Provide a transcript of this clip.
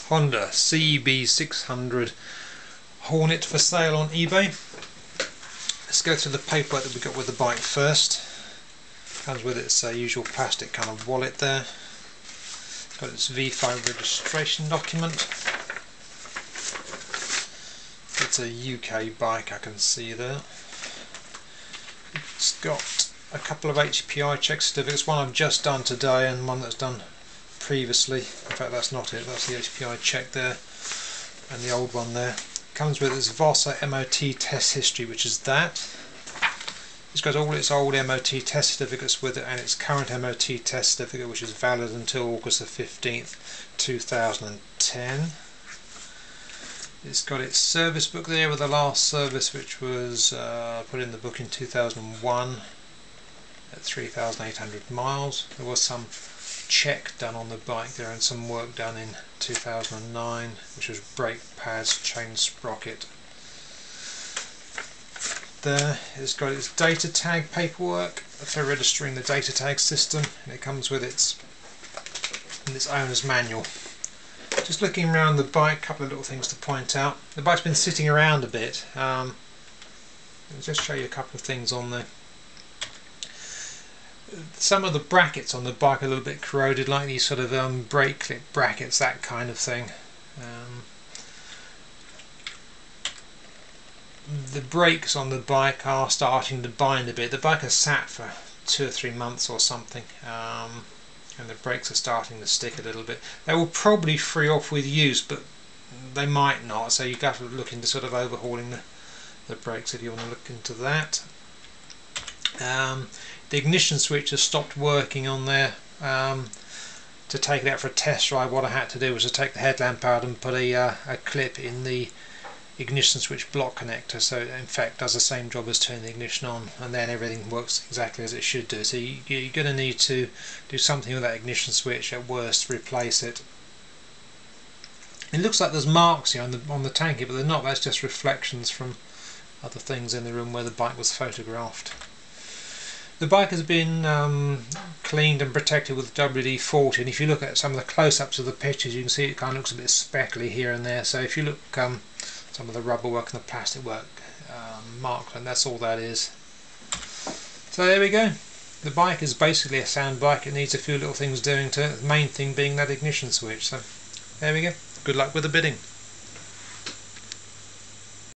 Honda CB600 Hornet for sale on eBay. Let's go through the paperwork that we got with the bike first. Comes with its usual plastic kind of wallet there. It's got its V5 registration document. It's a UK bike, I can see there. It's got a couple of HPI check certificates, one I've just done today and one that's done previously. In fact, that's not it, that's the HPI check there, and the old one there. Comes with its Vossa MOT test history, which is that. It's got all its old MOT test certificates with it and its current MOT test certificate, which is valid until August the 15th, 2010. It's got its service book there with the last service, which was put in the book in 2001 at 3,800 miles. There was some check done on the bike there and some work done in 2009, which was brake pads, chain sprocket. There, it's got its data tag paperwork for registering the data tag system, and it comes with its owner's manual. Just looking around the bike, a couple of little things to point out. The bike's been sitting around a bit. I'll just show you a couple of things on there. Some of the brackets on the bike are a little bit corroded, like these sort of brake clip brackets, that kind of thing. The brakes on the bike are starting to bind a bit. The bike has sat for 2 or 3 months or something, and the brakes are starting to stick a little bit. They will probably free off with use, but they might not, so you've got to look into sort of overhauling the brakes if you want to look into that. The ignition switch has stopped working on there. To take it out for a test drive, what I had to do was to take the headlamp out and put a clip in the ignition switch block connector, so it in fact does the same job as turning the ignition on, and then everything works exactly as it should do. So you're going to need to do something with that ignition switch, at worst replace it. It looks like there's marks here on the tank here, but they're not. That's just reflections from other things in the room where the bike was photographed. The bike has been cleaned and protected with WD-40, and if you look at some of the close-ups of the pictures, you can see it kind of looks a bit speckly here and there. So if you look some of the rubber work and the plastic work marked, and that's all that is. So there we go. The bike is basically a sound bike. It needs a few little things doing to it, the main thing being that ignition switch. So there we go. Good luck with the bidding.